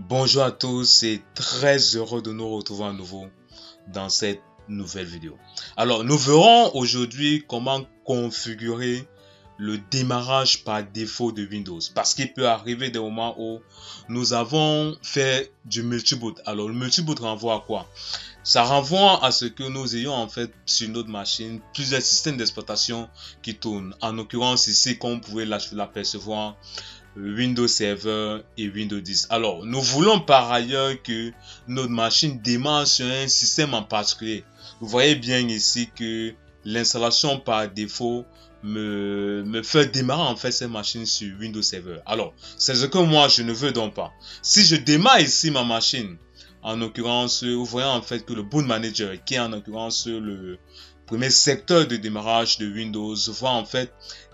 Bonjour à tous et très heureux de nous retrouver à nouveau dans cette nouvelle vidéo. Alors, nous verrons aujourd'hui comment configurer le démarrage par défaut de Windows. Parce qu'il peut arriver des moments où nous avons fait du multiboot. Alors, le multiboot renvoie à quoi? Ça renvoie à ce que nous ayons en fait sur notre machine plusieurs systèmes d'exploitation qui tournent. En l'occurrence ici, comme vous pouvez l'apercevoir, Windows Server et Windows 10. Alors, nous voulons par ailleurs que notre machine démarre sur un système en particulier. Vous voyez bien ici que l'installation par défaut me fait démarrer en fait cette machine sur Windows Server. Alors, c'est ce que moi je ne veux donc pas. Si je démarre ici ma machine, en l'occurrence, vous voyez en fait que le Boot Manager, qui est en l'occurrence le premier secteur de démarrage de Windows, va en fait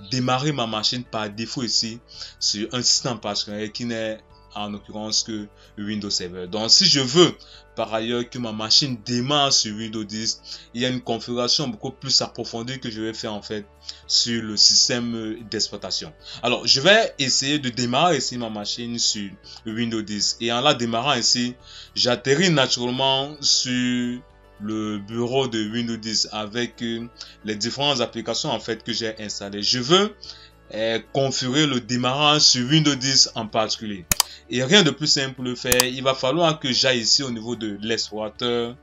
démarrer ma machine par défaut ici sur un système particulier qui n'est en l'occurrence que Windows Server. Donc si je veux par ailleurs que ma machine démarre sur Windows 10, il y a une configuration beaucoup plus approfondie que je vais faire en fait sur le système d'exploitation. Alors je vais essayer de démarrer ici ma machine sur Windows 10 et en la démarrant ici, j'atterris naturellement sur le bureau de Windows 10 avec les différentes applications en fait que j'ai installées. Je veux configurer le démarrage sur Windows 10 en particulier. Et rien de plus simple pour le faire, il va falloir que j'aille ici au niveau de l'explorateur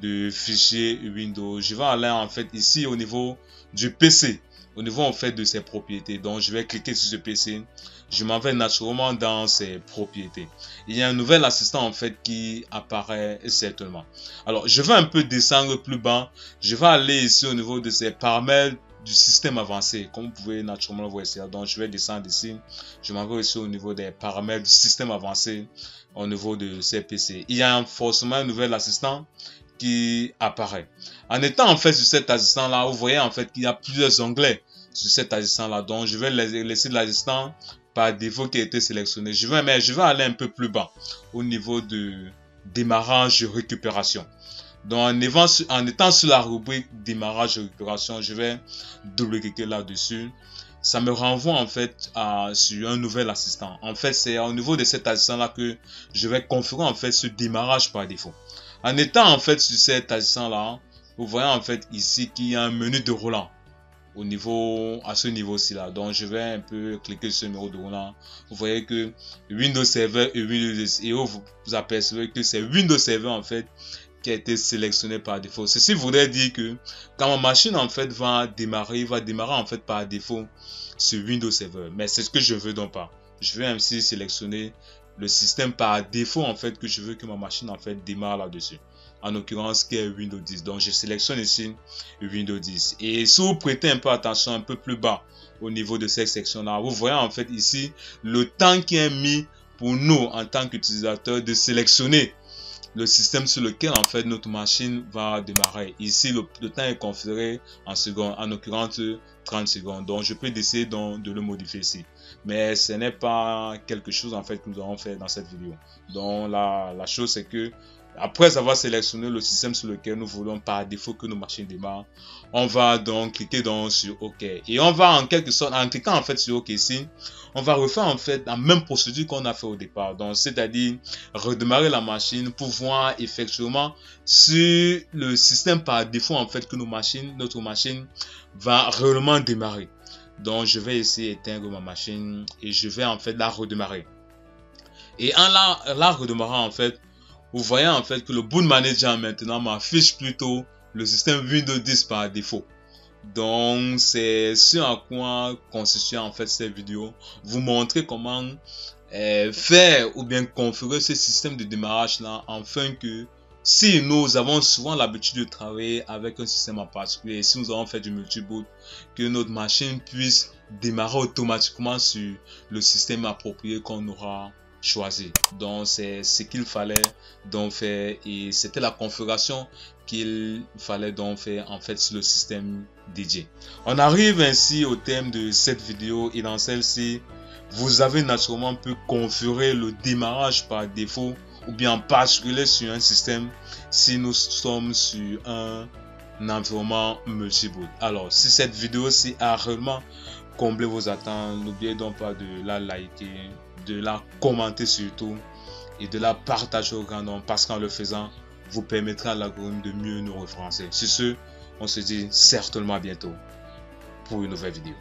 de fichiers Windows. Je vais aller en fait ici au niveau du PC, au niveau en fait de ses propriétés. Donc je vais cliquer sur ce PC. Je m'en vais naturellement dans ses propriétés. Il y a un nouvel assistant en fait qui apparaît certainement. Alors je vais un peu descendre plus bas. Je vais aller ici au niveau de ces paramètres du système avancé, comme vous pouvez naturellement le voir ici. Donc je vais descendre ici. Je m'en vais ici au niveau des paramètres du système avancé au niveau de ces PC. Il y a forcément un nouvel assistant qui apparaît. En étant en fait sur cet assistant là, vous voyez en fait qu'il y a plusieurs onglets sur cet assistant là. Donc je vais laisser l'assistant par défaut qui a été sélectionné. Je vais aller un peu plus bas au niveau de démarrage et récupération. Donc en étant sur la rubrique démarrage et récupération, je vais double-cliquer là-dessus. Ça me renvoie en fait sur un nouvel assistant. En fait, c'est au niveau de cet assistant là que je vais configurer en fait ce démarrage par défaut. En étant en fait sur cet assistant là, vous voyez en fait ici qu'il y a un menu de roulant à ce niveau-ci là. Donc je vais un peu cliquer sur ce numéro de roulant. Vous voyez que Windows Server et Windows 10 et vous apercevez que c'est Windows Server en fait qui a été sélectionné par défaut. Ceci voudrait dire que quand ma machine en fait va démarrer en fait par défaut sur Windows Server. Mais c'est ce que je veux donc pas. Je vais ainsi sélectionner le système par défaut en fait que je veux que ma machine en fait démarre là-dessus. En l'occurrence qui est Windows 10. Donc je sélectionne ici Windows 10. Et si vous prêtez un peu attention un peu plus bas au niveau de cette section là, vous voyez en fait ici le temps qui est mis pour nous en tant qu'utilisateurs de sélectionner le système sur lequel en fait notre machine va démarrer. Ici le temps est configuré en secondes, en l'occurrence 30 secondes. Donc je peux décider de le modifier ici. Mais ce n'est pas quelque chose en fait que nous allons faire dans cette vidéo. Donc la chose c'est que après avoir sélectionné le système sur lequel nous voulons par défaut que nos machines démarrent, on va donc cliquer sur OK. Et on va en quelque sorte, en cliquant en fait sur OK ici, on va refaire en fait la même procédure qu'on a fait au départ. Donc c'est-à-dire redémarrer la machine pour voir effectivement sur le système par défaut en fait que notre machine va réellement démarrer. Donc je vais essayer d'éteindre ma machine et je vais en fait la redémarrer. Et en la redémarrant en fait, vous voyez en fait que le Boot Manager maintenant m'affiche plutôt le système Windows 10 par défaut. Donc c'est ce à quoi consiste en fait cette vidéo. Vous montrer comment faire ou bien configurer ce système de démarrage là afin que si nous avons souvent l'habitude de travailler avec un système en particulier, si nous avons fait du multiboot, que notre machine puisse démarrer automatiquement sur le système approprié qu'on aura choisi. Donc c'est ce qu'il fallait donc faire et c'était la configuration qu'il fallait donc faire en fait sur le système dédié. On arrive ainsi au thème de cette vidéo et dans celle-ci, vous avez naturellement pu configurer le démarrage par défaut ou bien en particulier sur un système si nous sommes sur un environnement multiboot. Alors si cette vidéo-ci a réellement comblé vos attentes, n'oubliez donc pas de la liker, de la commenter surtout et de la partager au grand nombre, parce qu'en le faisant, vous permettra à l'algorithme de mieux nous référencer. Sur ce, on se dit certainement à bientôt pour une nouvelle vidéo.